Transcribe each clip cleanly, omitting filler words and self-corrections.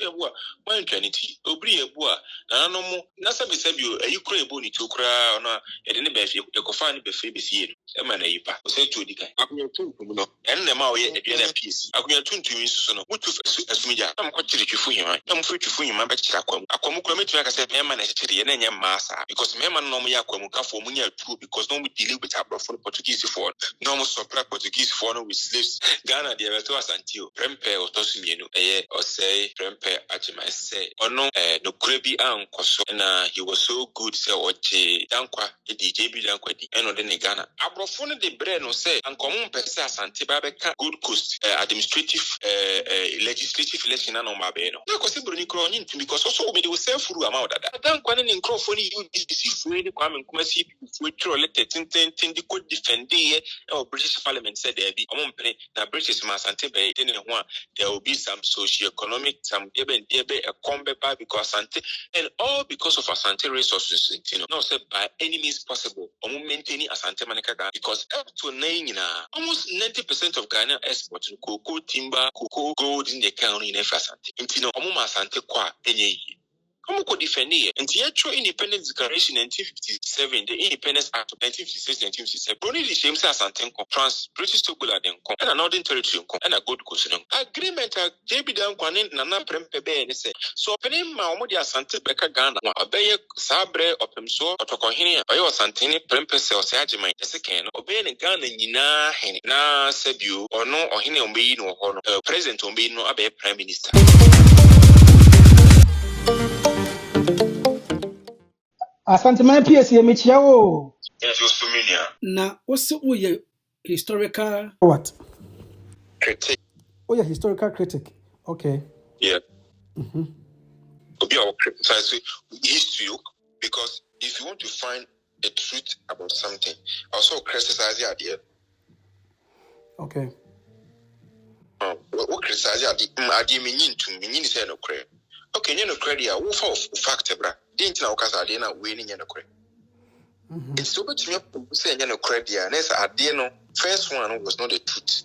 ebu a wan twaniti obri ebu a na no mo na sabi ayi kura ebu ni tokura no e de ne be fie ekofa ne be fie be sie no e ma na yipa o se tuodi kan akunya tuntum no en na ma o ye edua na piesi akunya tuntum nsusu no mutu asumija am ko chiri twifu hima am fu twifu hima be chira akwam kura metumi aka se be ma na chiri ye na nya masa because me ma no mo ya akwam ka fo mo nya true because no mo deal with abrofo Portuguese for no mo supply Portuguese for no with slaves Ghana de beto Asanteo prempe otosumienu eye osei prempe achima say ono no krebi ankoso na he was so good say oje dankwa DJ bi dankwa di eno de ne Ghana abrofo no de bre no say ankomo pese Asante ba be ka Gold Coast administrative legislative election na no ma be no na kosi broni kro onyin tumi because also we dey sell furu ama odada dankwa ne nkrofo ni UDC furu ni kwa menkumasi furu tro lete tintin di ko defend ye British Parliament said there be na British Asante be in one there will be some socio-economic some ebe a combe because Asante and all because of Asante resources not said by any means possible maintaining Asante Manika because up to 9 almost 90% of Ghana exports cocoa timber cocoa gold in the county in Asante Asante kwa enye Como could defend it? And the actual Independence Declaration in 1957, the Independence Act of 1956-1957, only the same Asante trans British Togola and a Northern Territory and a Gold Coast agreement. JB Dan Kwanin Nana Prempebe and say so. Opening Maumodi Asante Beka Ghana, obey Sabre Opemso, Otokohini, Oyo Asantene Prempese or Sajima, the second, obeying Ghana Nina Hen na Sebu or no or Hine Ombe no honor, President Ombe no Abe Prime Minister. Asantehene PSC metia wo. Na also we historical What? Critic. Oh, yeah, historical critic. Okay. Yeah. Be our criticize history because if you want to find the truth about something, also criticize the idea. Okay. What criticize the idea meaning say no credit. Okay, no credit. Who for fact, bra? Didn't know because I didn't winning no credit. It's so much me say no credit. And as I didn't know, first one was not the truth.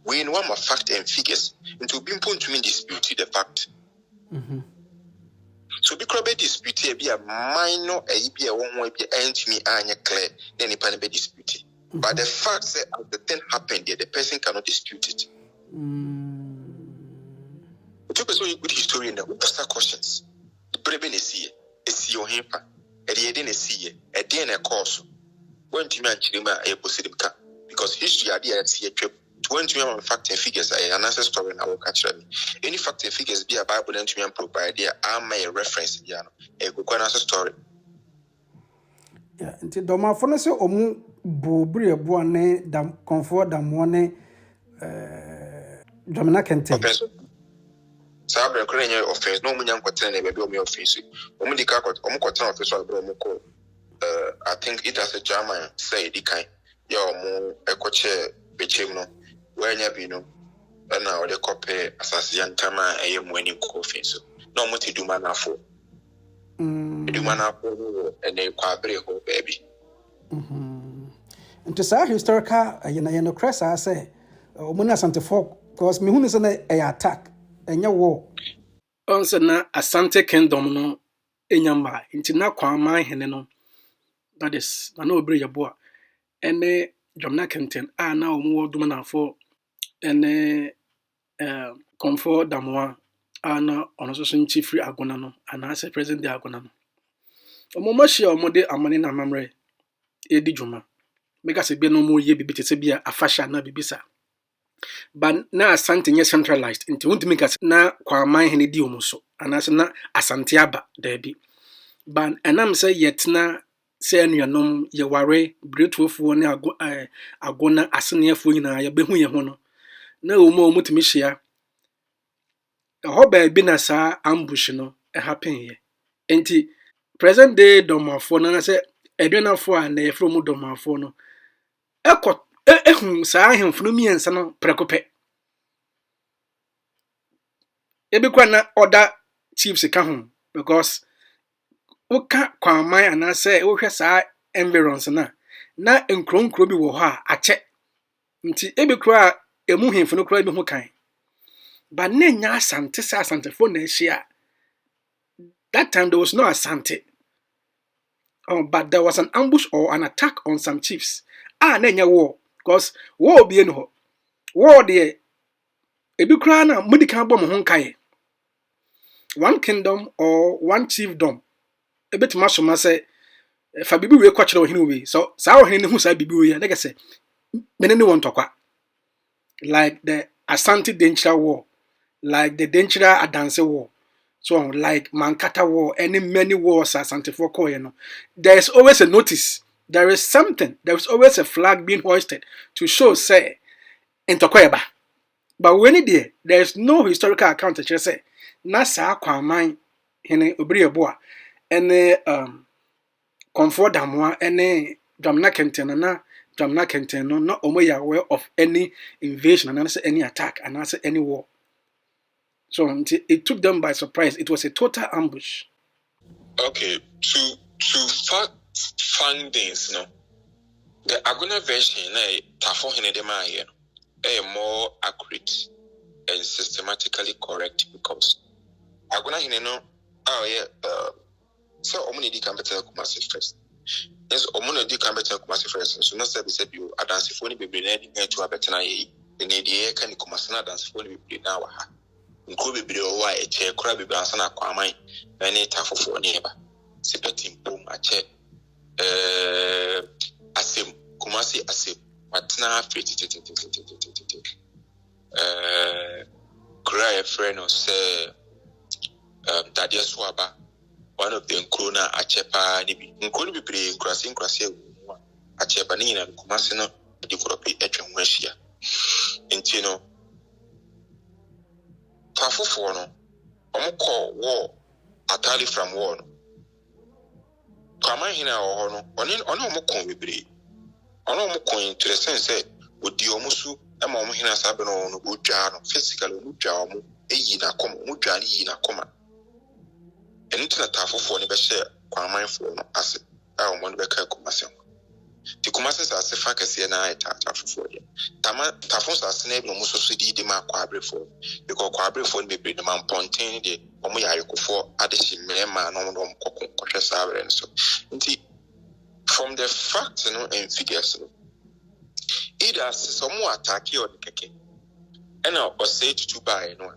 We know my fact and figures into being put to me dispute the fact. So because be dispute be a minor be a one way be to me anya clear then it can be disputed. But the fact that the thing happened there, the person cannot dispute it. Two person good historian that will ask questions. The breben is your hamper. A didn't see a day and a course. When to me and Chilima a possible because history idea and see a trip. 20 fact and figures an answer story and I will catch them. Any fact and figures be a Bible and to me and provide there are my reference a good answer story. Yeah, until Dormahene say omu bobri ebuane dam comfort damone Jamina Kente. Sabre krenye offense no munyam kwatene na bebe o me offense. Omu di ka omu kwatene offense wa bro mu ko I think it has a German say di kan ya omu ekoche bechem no wanya bino na o de kope asase yantama eye mu ani ko offense. No mu ti duma na fo. Duma na fo ene kwa bre ho baby. Into sa historical yena cresa say omu na Asantefo because me hunu say na e attack enya war. Also na Asante Kingdom no enyamba nti na kwamahene no that is na obere yeboa ene Jamina Kenten na omu oduma na fo ene comfort Dormaa na ono so nchi free agona no ana say president agona no omo machia omo de amane na mamre edi djuma mega se bi no mo ye bibi tese bia afasha na bibisa but na Asante nye centralized nti won't make us na kwamahene di omo so ana say na Asante aba da bi ban enam say yetna say anuanom ye ware bretuofo ne agona aseneafo nyina ye behu ye ho no na omo tumi hia hoba bi na sa ambush no happen here enti present day Dormaafo na say eduanafo a na ye from Dormaafo no ehun sa ahemfo miensa no prekope ebikwa na other chiefs ka ho because uka kwamai ana say wo hwe sa environs na nkronkro bi wo ho a ache nti ebikwa emu hemfo no kra bi ho kan but nenya Asante say Asantefo na ehia. That time there was no Asante. But there was an ambush or an attack on some chiefs. Nenya war. Because war be no. War there. Ebi kra na mudi kan bom ho nkae. One kingdom or one chiefdom. Ebetima so say fa bibi we kwa kire ohene we. So sa ohene ne hu sa bibi we ya. Like say mene ne won tokwa. Like the Asante-Dormaa war, like the Dormahene Adanse war. So like Mankata war, any many wars as Asantefo call, you know. There is always a notice. There is something. There is always a flag being hoisted to show, say, Intokoyeba. But when there is no historical account to say, Nasa Kwamai, Hene Obriaboa, any comfort Damwa, any Dormahene, Dormahene, not only aware of any invasion and answer any attack and answer any war. So it took them by surprise. It was a total ambush. Okay, to fact findings, no. The Aguna version, Asantehene, more accurate and systematically correct because Aguna no, so omuni di can better kumasi first. Yes, omuni di can better kumasi first. So no say you Asantefo ni bebre na to abetena yi. The need can kumasi na Asantefo ni bebre na wa ha. Nko bebre o wa eche kura bebre ansa na kwaman na ne tafofo ne ba. Sepetim boom ache asem kumasi asem matna fiti kura e friend o say Dadia Swaba, one of the Nkona Achepa, Nkoni be crossing Achepa Nina, Kumasino, the Kuropi Etchum Wessia. Intino Tafu Fono, Omoko war, Atali from war. Kamahina or Onomokon be Onomokon to the sense, would the Omusu, a Momhina Sabano, Ujano, physical Mujamu, Eyina Kom, Mujani na Koma. And into the Tafu for the share, Kwamai for as I want to be Kumasan. The Kumasas as a faculty and I Tafu for you. Tafos are snake no most city de ma quabre for because quabre for me be the man pontain de Omoyako for addition Mema no Kokon and so. From the facts and figures, either some more attack you or the keke. And I was said to buy no.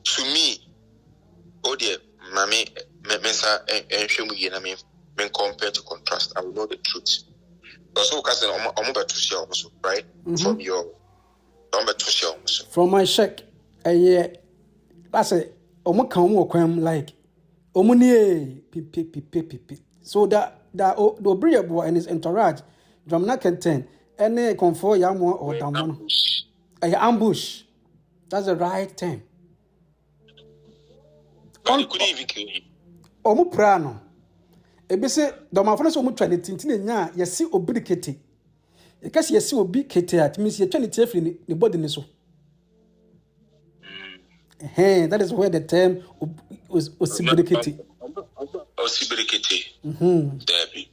To me, oh dear, Mammy, Mensa and Shumi, I mean, when compared to contrast, I will know the truth. Also, cousin, I'm about to share also, right? From your number to share also. From my check, a year, I say, Omokan like Omuni, pipi. So that the Obriya boy and his entourage, Dormahene, any comfort Yamo or Damon. A ambush. That's the right thing. But you couldn't even kill him. Omu prano. Ebese Dormahene so mu twale tintin nya yesi obiri kete. E kasi yesi obi kete at means ye twale tiefri ni body ni so. That is where the term was osibiri kete. Osibiri kete. Debbie.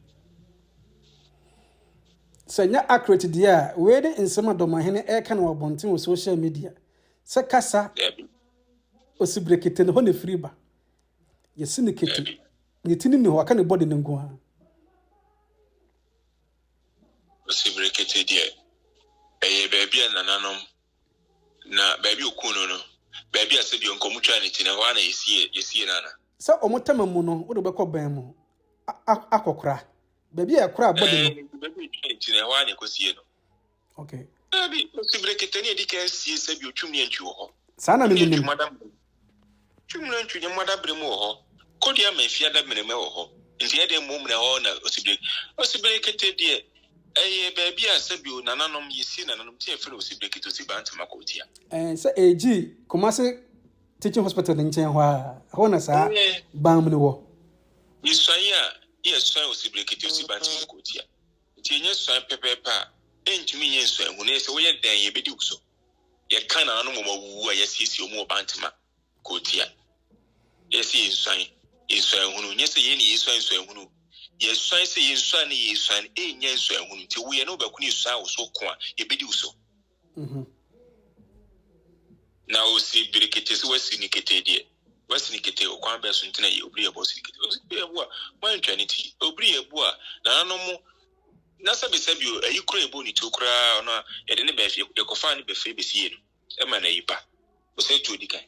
So nya accurate dia we de nsema Dormahene e kan wa bonten on social media. Se kasa Debbie. Osibiri kete no ho ne free ba. Yesi ni kete. Yetini ni ho aka ne body ne nko ha. Osibiri kete dia. Baby nananom na baby okuno no. Baby asebi onko mutwa ne tina ho na yesi nana. Se omotama mu no wo de bekọ ban mu akokora. Baby e kora body no. Baby tina ho na kosie no. Okay. Baby osibiri kete ne di kan sie sebi otwum ne ntwi ho. Sa na me Twum ne ntwi ne madam bremu ho. Kodia mafia da meneme ho. Nti e de mum na ho na osibiri kete die baby asebi nananom yesi nananom tie fere osibiri kete osiba ntama kotia. Say AG Kumasi teaching hospital in Chen Hua na sa bam ni wo. Yiswanya yeswan osibiri kete osiba ntama kotia. Nti enye swan pepepa entumi yenswan hu na se wo ye dan ye bedi uso. Ye kan na nananom mawu a yesi omu obantama kotia. Yesi yenswan hunu nyese ye ni yenswan hunu. Yeswan se yenswan ni yenswan enye nswan hunu. Nti wo ye no ba kuni swan wo so ko a ye bedi uso. na o si birikete so wasi ni kete de wasi ni kete o kwan be so ntina ye obri ebo si kete o si ebo a wan twaniti obri ebo a na no mo na sabi ayi kura ebo ni to kura ona ye de ne be fie ye kofa ni be fe be sie no e ma na yipa o se tu di kan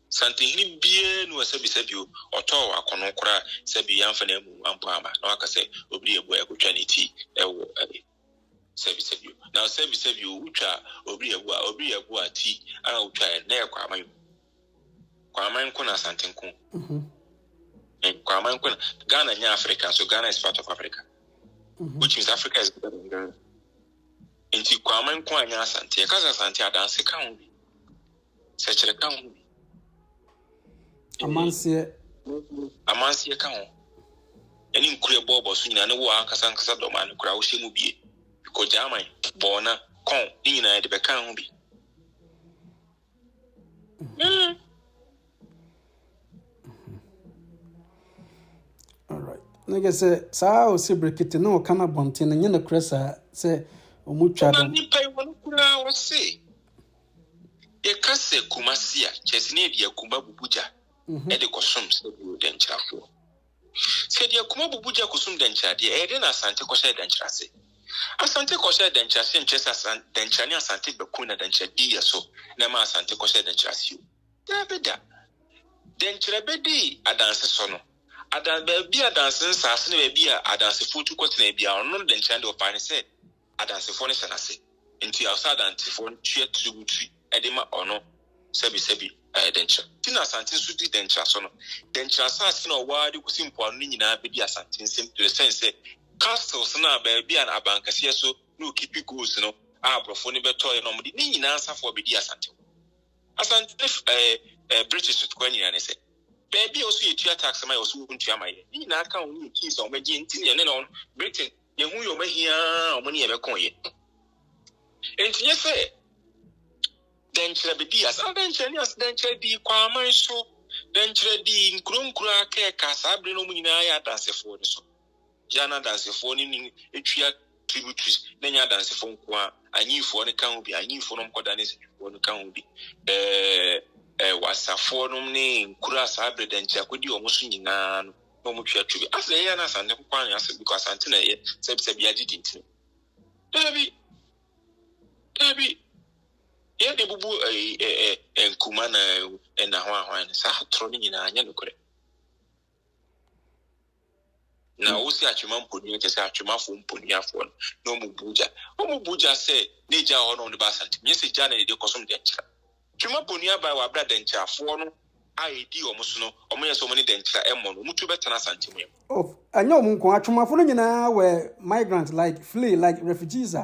Asantehene bie no sabi oto akono kura sabi yamfa na mu ampo ama na waka se obri ebo ya kotwa ne ti ewo sabi na sabi utwa obri ebo ati ana utwa na e kwa aman ko na Asantenko kwa aman ko Ghana nya Africa, so Ghana is part of Africa, which means Africa is bigger than Ghana. Inti kwa aman ko anya Asante kaza Asante adanse kan bi sechere kan bi amansie kan ho eni nkure bobo so nyina ne wo ankasa Dormahene kura wo hyemu bie ko jaman bona kon ni nyina de be kan ho bi all right nigga say sa o sibrekete no kana bonten nye ne kresa say omutwa do ni pai wonu kura wo se ye kase kumasia chesine de akuma bubuja e de kosom se bi denchafo se de akuma bubuja kosom denchade e de na Asante koshe denchase Asante koshe denchase nchesa denchani Asante beku na denchadi yeso na ma Asante koshe denchase da beda denchre bedi adanse sono adan be adanse nsase na be adanse futu kwotena bia ono denchande opane se adanse fo ne senase nti outside antifo tue tributary edema ono sebi dencha tina Asante su di dencha so no dencha asase na owade kusi mpoano nyina be di Asante nsem to the sense castles na ba bia na abankase so no keep goals no abrofo ne beto no mudi ni nyina asafo be di Asante British to kwani na se baby also yetua tax ma also ntua ma ye ni na aka oni keys o meji nti ne no Britain ye hu yo mahia o mo ne ye be kon ye enti ye se denchre be di as denchre ni as denchre di kwa man so denchre di nkronkro aka ka sabre no mu nyina ya dansefo ni so jana dansefo ni etua tributaries na nya dansefo nko a anyifo ne kan obi anyifo no mkoda ne sefo no kan obi wasafo no ne nkura sabre denchre akodi o muso nyina no no mu twa tubi asa ye na Asante kwan asa because Asante na ye sebi agidi ntino dabi ye de bubu enkuma na hwan sa atro ni nyina anya nokore na wo si atwema mponi ke se atwema fo mponi afo no mu buja se ne ja ho no de ba Asante nye se ja na de kosom de nchira twema mponi aba wa bra de nchira afo no aidi o muso no o me so mo ne de nchira emo no mutu betana Asante mu of anya omunko atwemafo no nyina we migrant like flee like refugees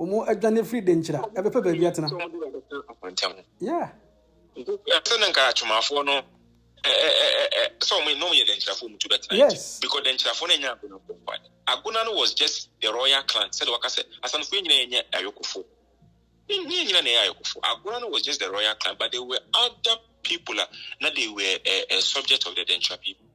omo adwane free denchira ebepe ba bia tena yeah tena nka atwemafo no so we no me denchira fo mutu betana yes because denchira fo no nya aguna no was just the royal clan said wakase Asante nyina enya ayokofo nyina na ayokofo aguna no was just the royal clan but there were other people that they were a subject of the denchira people.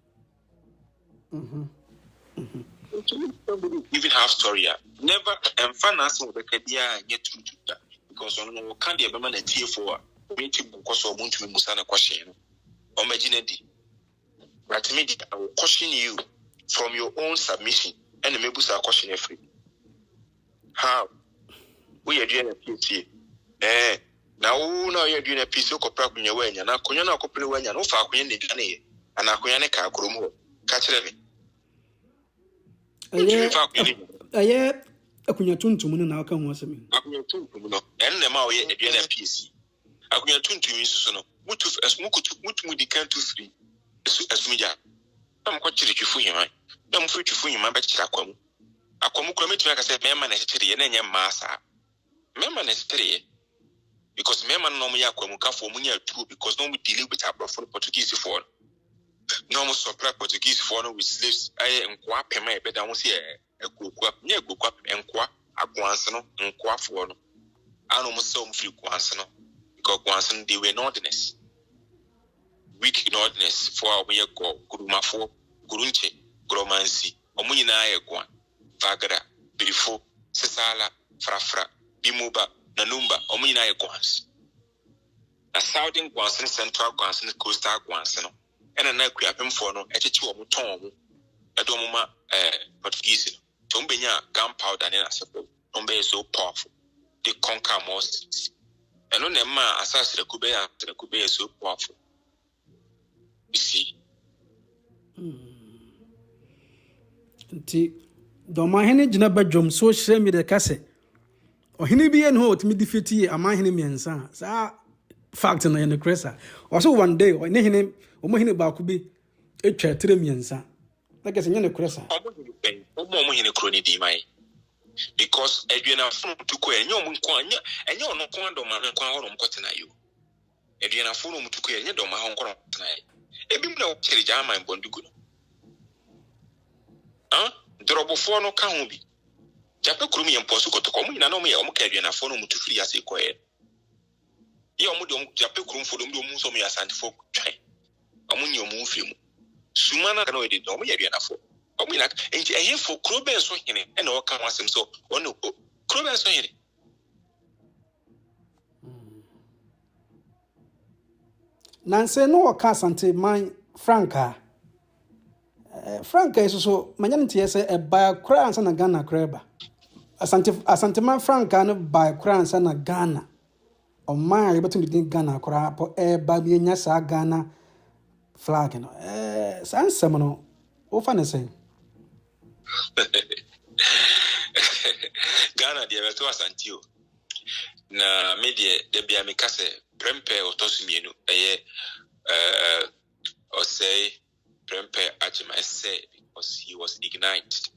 Even have story never and finance will be yet to that because on no can the man a tier for me to because of want to be musana question or imagine but me I will question you from your own submission and the maybe a question free how we are doing a piece now you're doing a piece of copra when you're wearing and I couldn't accomplish when you're no far when you're and I couldn't catch it. Aye akunya tuntum no na aka ho asemi akunya tuntum no en ma o ye eduana PC akunya tuntum nsusu no mutu di kan to free asumija am ko chiri twifu yima na mfu twifu yima ba chira akwamu kura metumi aka se mema na chiri ye na nya masa mema na chiri because mema no mo ya akwamu ka fo mu nya tu because no mo deal with abroad Portuguese for no mo supply Portuguese for no with slaves aye nkwa pema e beda ho se ekokwa nya ekokwa nkwa agwanse no nkwa for no ano mo so mo free kwanse no because kwanse no they were nordness weak nordness for our ye go gurumafo gurunche gromansi omo nyina aye kwa vagra birifo sesala frafra Bimuba, Nanumba, Omina Guans. A southern Guans and central Guans and coastal Guans, and a neck we have him for no, at a 2 Tom, a domuma, Portuguese, Tombina, gunpowder, and a support. Tombe is so powerful. They conquer most. And on the man, assassin the Kube after the Kube is so powerful. You see. Nti Dormahene gyina badwom social media kase ohene bi en ho otimi defeat amahene miensa sa fact na yen kresa also one day ne hene omohene ba ko bi etwa tire miensa na kase yen kresa omo hene kroni di mai because eduena fun tuko enye omo nko enye ono ko Dormahene nko ahoro mkote na yo eduena fun omo tuko enye Dormahene nko na yo ebim na o kire jama mbondugo no Drobofo no ka ho bi. Jape kurum ye mposo kotoko mu ina no me omo ka aduana fo no mutufiri ase koye. Ye omo de omo jape kurum fo do mu so me asantefo twan. Omo nyi omo mfiri mu. Sumana ka no de omo ye aduana fo. Omo ina enti ehye fo kuro ben so hene e na o ka wasem so ono kuro ben so hene. Nanse no o ka Asante man Franka Franka is so manyanti say e buy kura ansa na Ghana kreba. Asante man Franka no buy kura ansa na Ghana. O man you betu din Ghana kura po e ba bi nya sa Ghana flag no. Sansem no o fa ne say. Ghana de betu Asantio. Na media de bia me kase prempe otosumienu eye osei Prempe Ajimai said because he was ignited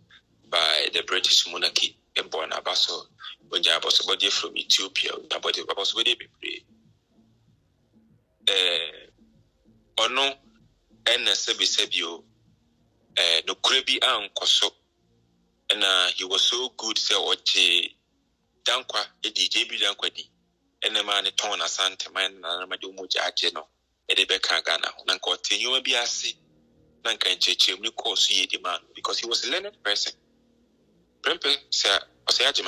by the British monarchy and born Abaso when Jaboso body from Ethiopia, Nabody Babos would be Ono and Sebi Sebio no Krebi and Koso and he was so good, say Oche Dankwa, a DJ Dankwadi, and the man torn Asante man and Madumoja Ajeno, Edebeka Ghana, Nankoti, you may be a see. Nanka Cheche, we call see the man because he was a learned person. Prempe, sir, Osei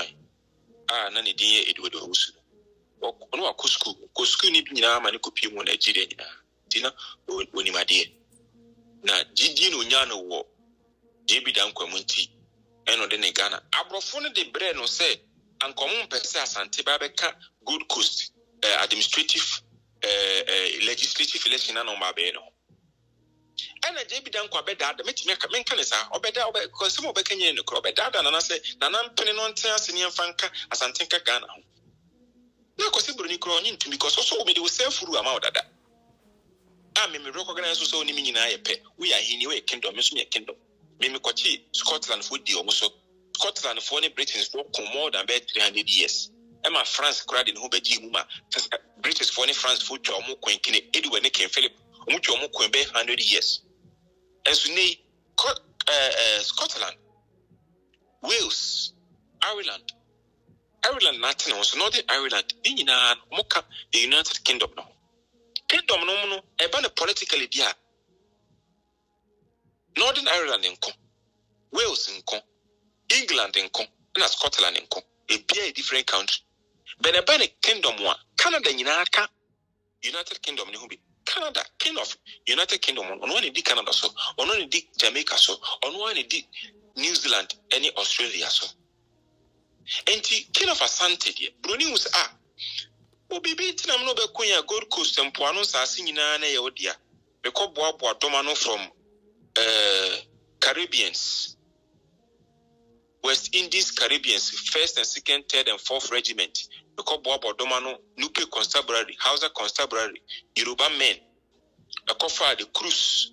Nani dear Edward Osu. Or no, Coscu need Nina Manicopi on Nigeria. Tina, when my dear. Now, Gidino Yano war, JB Danko Munti, and on the Ghana. Abrofone de Breno say, and common Pesa Asante good coast, administrative, legislative election on Mabeno. And a JB Danko beda, the Metimaka Mencanisa, or better, because some of Bekanya in the crop, better than I say, Nanan Pennon Senior Fanka, Asantenka Ghana. Now, Cosibuni Cronin to because also we will sell through amount that. I may recognize also Nimi in a pet. We are in a kingdom, Miss Kingdom. Mimikochi, Scotland food the almost Scotland for any Britain's for more than 300 years. Emma France cried in Hubeji Muma, British for any France food to Omo Quenkin, Edwin Nick and Philip, which Omo Quembe 100 years. And so, Scotland, Wales, Ireland, nothing was Northern Ireland, Nina, Mocha, the United Kingdom. Kingdom no, a ban politically dear. Northern Ireland in Wales in England in and Scotland in a be a different country. But a ban kingdom one, Canada in United Kingdom, Canada, king of United Kingdom, on one in Canada, so on one in Jamaica, so on one in New Zealand, any Australia, so. And king of Asante, Bruni was Obibi Tinam no Bequia, Gold Coast, and Puanos are singing an Eodia. Because Boabo Domano from Caribbeans, West Indies Caribbeans, 1st and 2nd, 3rd, and 4th Regiment. Because Boabo Domano, Nupe Constabulary, Hausa Constabulary, Yoruba men, a cofa the cruise,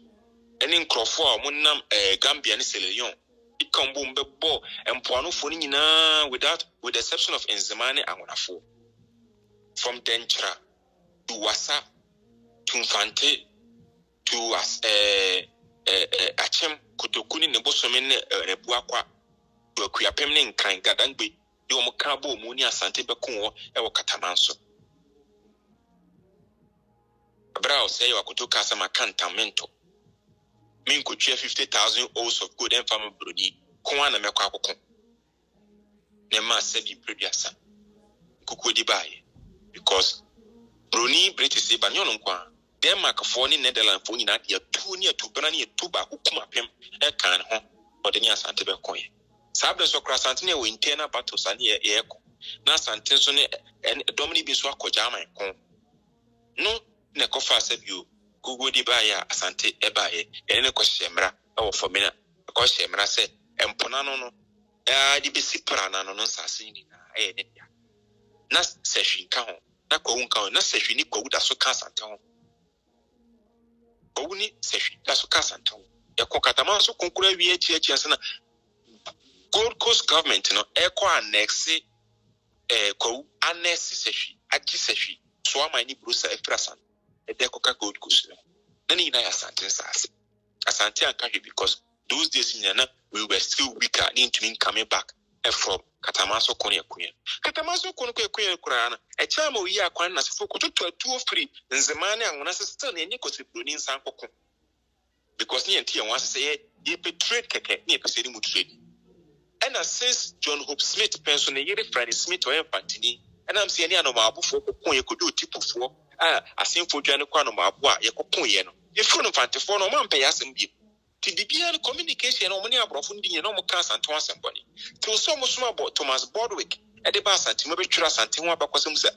and in Crawford, Munam, Gambia, and Sierra Leone. It can boom the ball and Puano Fonina with the exception of Nzemane and Wanafo. From Denchra to Wasa to Mfante to Achem Kutokuni Nebosomen Rebuaqua to a Kuapemne Kind Gadangbe, Yomokabo Munia Sante Bekungo, Ewa Catamanso. Brow say you could took us a macantamento. Min could share 50,000 oats of good and farmer brody, Kuana Mekako. Nema said you previous. kukudi baye because Bruni British Banyon kwa Denmark for ni Netherlands for na dia tu ni tu bana ni tu ba kuma pem e kan ho o de ni Asante be koye sabde so kra Asante ne we internal battles ani e ko na Asante so ne domini bi so akoja man ko no ne ko fa sabio kukudi baye Asante e baye e ne ko hyemra e wo fomina ko hyemra se empona no di besi prana no nsase ni na e ne dia na sehwin ka ho na ko unka na sehwin ni ko da so ka Asante ho ko ni sehwin da so ka Asante ho ya ko katama so konkura wi achi asana Gold Coast government no e ko annex ko annex sehwin achi sehwin so amani brusa efrasan e de ko ka Gold Coast no na ni na ya Asante nsase Asante anka because those days in we were still weaker into coming back from Katamaso Konya Queen. Katamaso Konya Kurana, a charm of year quan as for 2 or 3 in the man and when I still any Brunin Sanko. Because near Tia wants to say, ye betrayed Keke, near proceeding with trade. And as says John Hope Smith, person a year Friday Smith or Pantini, and I'm saying no mabu for Konya could do tip of 4. I sing for Janoquano Mabua, Yakopoyano. If front of Fantifon or man pay us and be. TDB communication on many abrofunding and normal cars and twice and bonny. Till so much more about Thomas Bordwick at the bass and Timothy Trust and Timwa Bacosum said,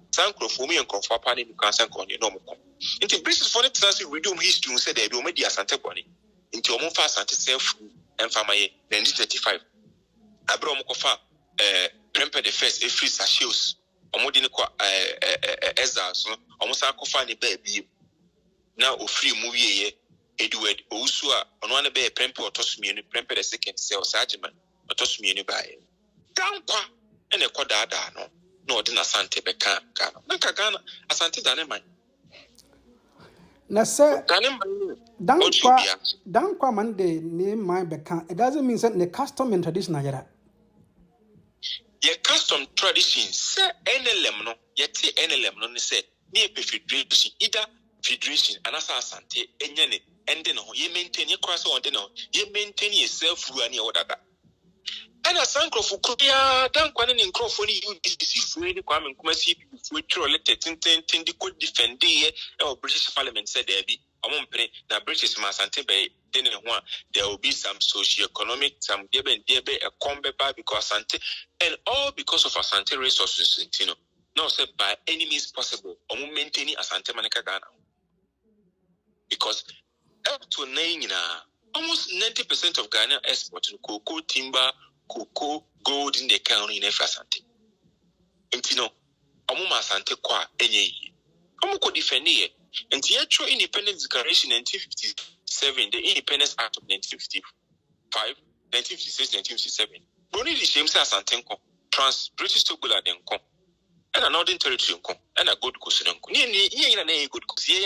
Sankro for me and Confa Pani to cancer on your normal. Into British for the transit resume history said they do media Santa Bonny. Into a fast anti self and Famaye, 1935. Abromokofa, Premper the first, a free sachos, or Modinico Ezas, almost Akofani baby. Now, a free movie. Edward Ousua on one bay premper or toss me premper the second sales argument or toss me by down and a quadada no din Asante Bekan Nakagana Asante-Dormaa na say dan kwa man de name my Bekan it doesn't mean that the custom and tradition ayara your custom tradition say NLM no yet NLM no say near federation either federation and Asante enyane and then you maintain your cross on the you maintain yourself through any other. And a sanko for Korea, don't quite in Crawford, you deceive free the Kwame Kumasi, which you elected tin the could defend the British Parliament said there be a money, now British Asante Bay, then there will be some socio-economic, some debe, a combat by because Asante, and all because of Asante resources, no said by any means possible, or maintaining Asante Manica Ghana. Because up to 9 almost 90% of Ghana export cocoa, timber, cocoa, gold in the county in Asante. Intino, Amuma Asante Kwa, Enye. Amuko defend here. And the actual independence declaration in 1957, the Independence Act of 1955, 1956, 1957. Bruni the same Asante trans-British Togola Denko. And a northern territory and a good question. Near good question.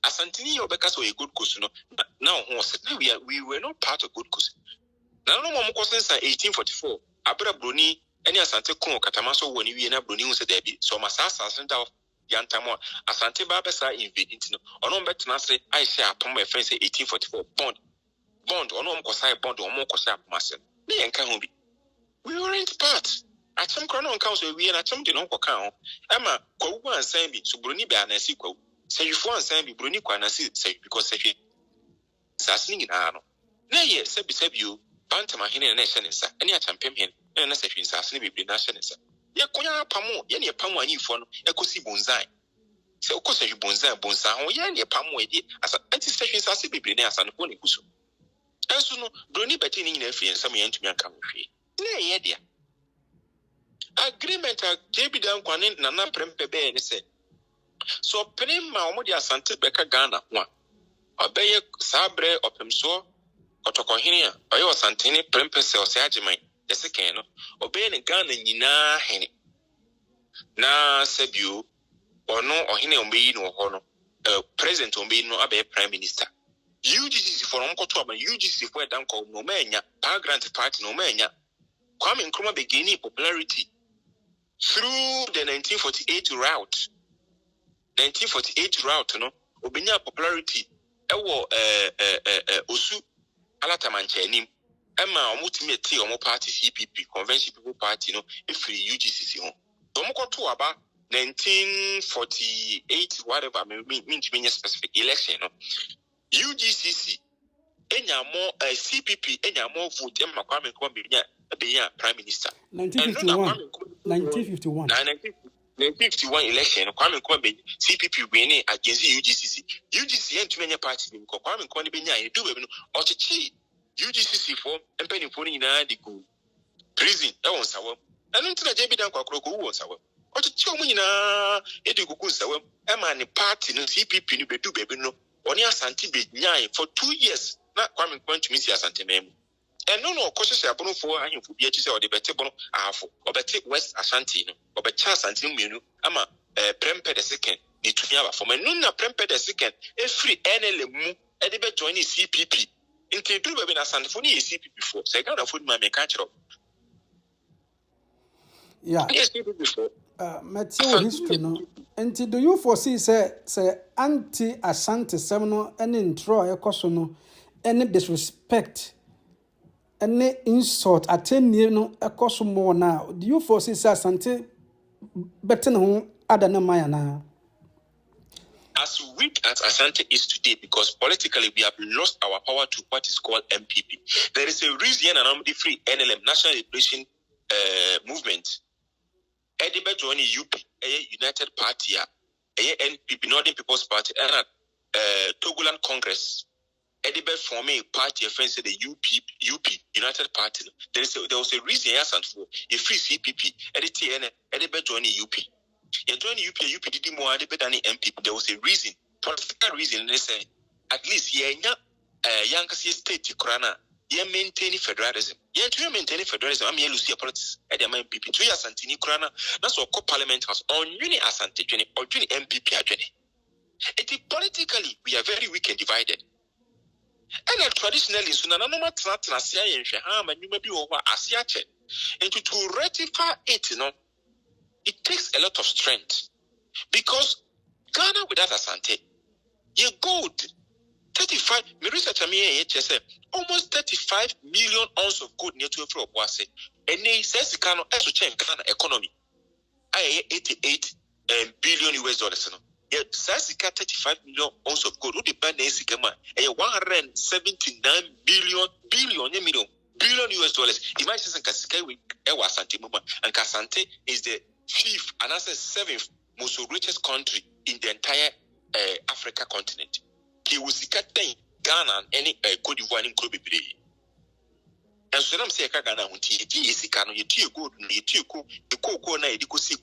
Asantini or Becas were a good question. Now, we were not part of good question. Now, no more questions in 1844. Abra Bruni, any Asante Kun Katamaso when you and Bruni said there be so Masasa sent out Yantamo, Asante Babasa invading. Or no better say, I say upon my friends 1844 bond or no Kosai bond or more Kosai Master. Me and Kahubi. We weren't part. At some crown council, we and at some did not account. Emma, Kwa and Sambi, so Bruni be an sequel. Say you for and Sambi Bruni Kwana say because say Sassing in Arno. Nay, yes, said you, Bantamahene and Nationisa, and yet I'm Pemhin, and as if in Sassini be Nationisa. Yakoya Pamo, Yanny Pamo, you for Ecosi Bonzai. So, of course, you Bonzai, Bonsa, Yanny Pamo, as an anti-station Sassi be Brinas and Pony Kusu. As soon Bruni betting in a free and some young to me come free. Nay, dear. Agreement a JB down Kwanin Nana Prempe Bay said. So penny Mamodia Asante Beka Ghana one. Obey Sabre or Pemso or Tokohenia, or your Asantehene Prempe Sales Ajimai, the second, obeying a Ghana Nina Henny. Na Sebu or no or Hene Ombe no honor, President Ombe no Abe Prime Minister. UGC for Uncle Tom and UGC for Danko no mania, Power Grant Party no mania. Kwame Nkrumah beginning popularity through the 1948 route. 1948 route, no, Obenya popularity. Ewo Osu Alatamanchenim. Emma Omutimeti Omo Party CPP Convention People Party, no, if free UGCC home. to about 1948, whatever, mean specific election, no? UGCC, any more CPP, any more vote, and Kwame Nkrumah be prime minister. 1951. 1951 election, Kwame Nkrumah CPP winning against UGCC. UGC and too many parties, Kwame Nkrumah be do or UGCC form and penny pony in the go prison. That was our. And until I JB down Kwako was our. Or to tell me na Edukusa, a man party no CPP be do baby no. Only Asante be nyai for 2 years. Not Kwame Nkrumah to miss Asantehene. And no cautious abono for him for BHC or the better bono half or better West Asante or better Asantehene. Ama Prempeh the second. The 2 years for my nuna Prempeh the second. A free NLM Edibe joining CPP. Into do baby Asantehene CPP before. Second of food my catcher. Yeah. Yes, CPP before. Material history no. And do you foresee say anti-Asante seminal any intro no any disrespect any insult attend no more now? Do you foresee say Asante better no other than Maya now? As weak as Asante is today, because politically we have lost our power to what is called MPP. There is a reason and I'm the free NLM National Liberation Movement. Edibe joining UP, a United Party, a NPP, Northern People's Party, and Togoland Congress. Edibe forming a party, friends say the UP, United Party. There was a reason, yes, and for a free CPP, Edibe joining UP. You join UP did more Edibe than MPP. There was a reason, political reason. They say at least young state Korana. You maintain federalism. You maintain federalism. I'm here to see politics at the MPP. 2 years Asantini Krana. That's what co-parliament has on uni Asante or uni MPP. It is politically we are very weak and divided. And traditionally, so no matter Asia and Shaham and you may be over Asiache. And to ratify it, it takes a lot of strength because Ghana without Asante, you gold. 35 research almost 35 million ounces of gold near to a floor was it. And they says Ghana economy. 88 billion US dollars. Yet says 35 million ounces of gold would depend on 179 billion US dollars. Imagine Kasika with Asante and Asante is the 5th and that's the 7th most richest country in the entire Africa continent. He was Ghana and any Cote d'Ivoire in Kobe. And so I'm saying Ghana won't see Kano, you good, you the cocoa na you see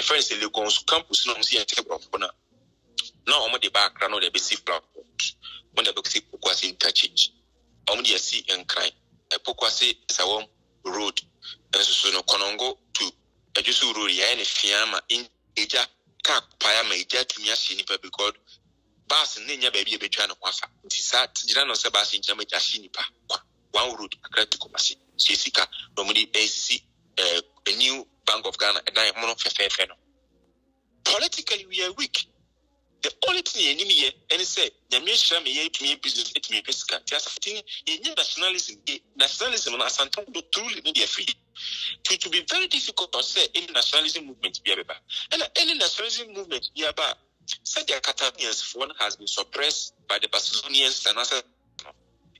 friends in the campus, no see a table of honor. Now I'm the background of the basic blackboard. When the book was in touch, only a see and cry. A pokwase is a warm road, and so no Konongo to a Jusu Ruri and a Fiamma in Eja Kak Payama Eja to Miashini because. Bas Ninya baby a betrayal of Wafa. Tisat, Girano Sabas in Jamaica, one road, a credit commerce. Sisika, normally AC, a new Bank of Ghana, and I am one of a fair feno. Politically, we are weak. The only thing enemy here, and say, Yamisha me to me business, it me pesca. Just thing in nationalism, and Asante truly need a free. To be very difficult to say any nationalism movement be about. And any nationalism movement be about. Said the Catalonians one has been suppressed by the Barcelonians and other.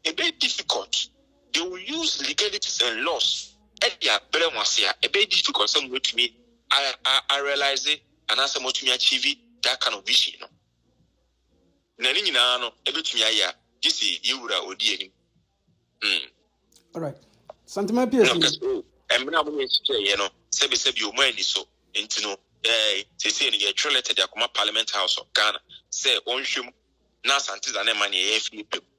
A very difficult. They will use legalities and laws. And they are very much here. A very difficult some way to me. I realize it and answer more to me achieve that kind of vision. Nani no ebe to me aya. This is you would odi all right. Santema PS. I'm not going to say, sebi you mind so into no. They say you related the Parliament House of Ghana. Say on shum na Asante and money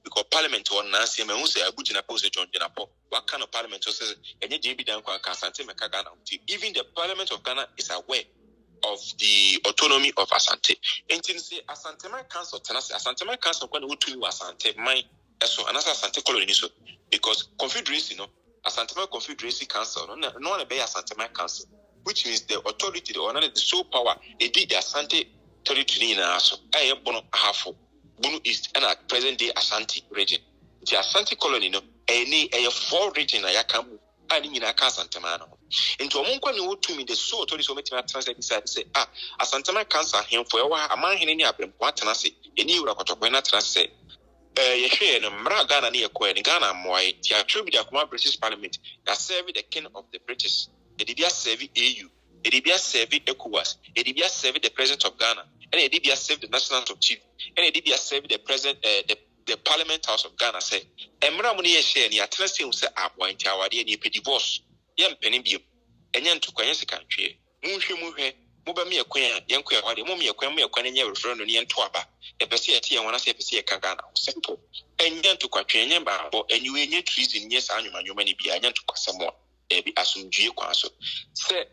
because Parliament one Nancy who say a good in a post John Jinapo. What kind of Parliament says any JB down Asante Meka Ghana? Even the Parliament of Ghana is aware of the autonomy of Asante. And say Asante Council, Asante Council when who to Asante my so another Asante colony so because Confederacy Asante Confederacy Council no one obey Asante Council. Which means the authority, the sole power, they did the Asante territory in Aso. I am Bono Ahafo, Bono East, and at present day Asante region. The Asante colony, any 4 region I come, I mean, I can't Santamano. Into omunkwa ni wotumi the so to so metima translate decide say Asantema cancer him for wa amahene ni abrempo atena se eni wura kotokwe na tena se yehwe no mra Ghana ni ekwa ni Ghana moye ti atwe bi akoma British Parliament that serve the king of the British edibia serve AU edibia serve ECOWAS edibia serve the president of Ghana and edibia serve the national chief and edibia serve the president the parliament house of Ghana say emra mo ni yehwe ni atena se say appoint awade ni pe divorce yem peni bi enya ntukwa sika ntwe muhwe moba me yakwan yenko ya wade mo me yakwan nye referendum ni ento aba e pese ye tie wona se pese ye ka Ghana simple enya ntukwa twe enya ba bo enyu enye treason nye sa anwuma ni bia enya ntukwa semo e bi asumdue kwa so se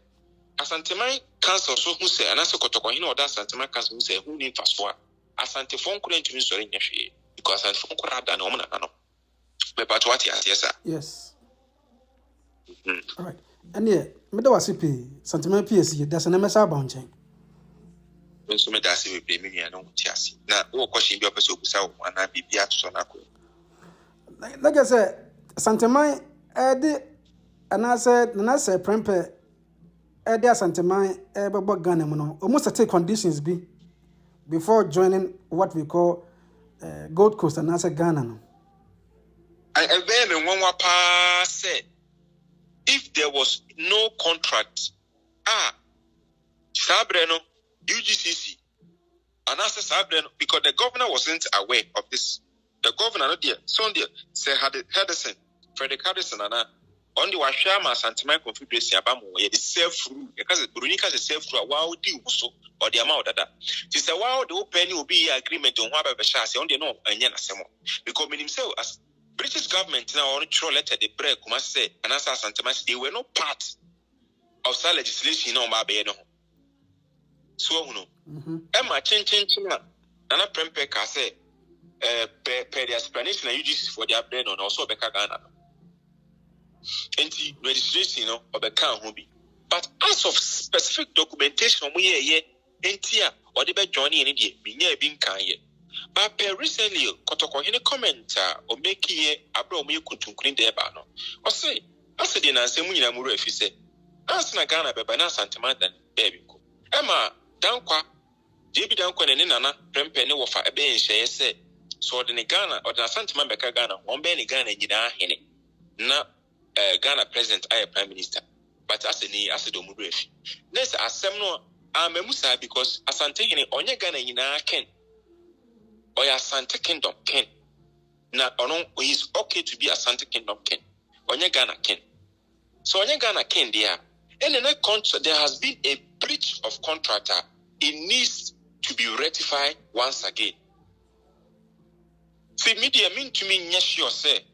Asanteman council so hu se anase kotokwa hina oda Asanteman council hu se hu ni fasfo asante fon kura ntumi sori nya hwe because asante fon kura da na omo na no be part what yes Yes. All right. And yeah, me da wasi pe sentiment PSC that's an MSA bounce. So me da se we play me no tiasi. Na wo question bi opese okusa wo ana bibia to so na ko. Like I said, sentiment and said prempe sentiment bebo Ghana mo no. Almost take conditions be before joining what we call Gold Coast and said Ghana no. I ben one pa said if there was no contract, Sabreno, UGCC, and as Sabreno, because the governor wasn't aware of this. The governor, not there, Sunday, said Henderson, Frederick Henderson, and on the Washama Santiman Confederation, Abamu, the self rule, because Brunica is self rule, wow, do so, or the amount of that. She said, wow, the open will be agreement on what Bashas, on the no, and Yanasemo, because himself as British government now only throw letter the break must say and answer Santemas they were not part of that legislation no mabe no. So no. Emma chin Nana Prempe ka say per the explanation and UGC for their brain on also beka Ghana. Enti registration no obeka ho bi. But as of specific documentation we ye entia or the be journey any dey bi nya bi nkan ye. But recently, Kotokohene comment or make ye abro me kutunkuni de ba no. O say, as the na semu nyina muru afi se. As na Ghana beba na sentiment dan baby ko. Emma dankwa JB dankwa ne nana prempe ne wofa ebe nhye se so de ne Ghana or na sentiment beka Ghana on be ne Ghana nyina hene na Ghana president aye prime minister. But as do muru afi. Next asem no amemusa because Asantehene onye Ghana nyina ken or Asante Kingdom king. Now, is okay to be Asante Kingdom king. Onye Ghana king. So onye Ghana king there. And in that contract, there has been a breach of contract. It needs to be rectified once again. See, media mean to me, yes, sure, say.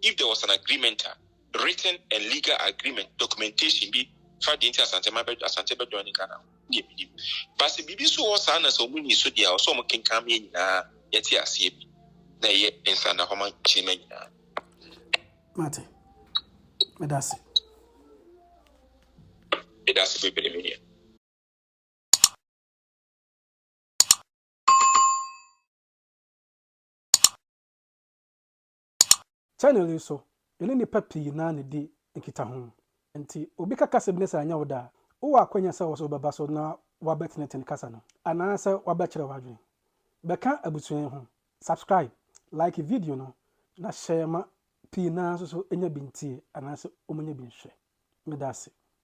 If there was an agreement, written and legal agreement, documentation be found into Asante joining Ghana. But the BBC was an as a winning so dear, so much can come in yet here, see na ye insana homa chimenya. Mate, medasi. Medasi be media. Channel so, ele ni papi na ne di nkita ho. Nti obi kaka sebnesa anya woda. Wo akwanya se wo so baba so na wabetneten kasa no. Ana se wabekere wadwen. Beka abusuen ho. Subscribe, like video no, na share ma pi na so enya bintie ana se omunya binhwe. Medase.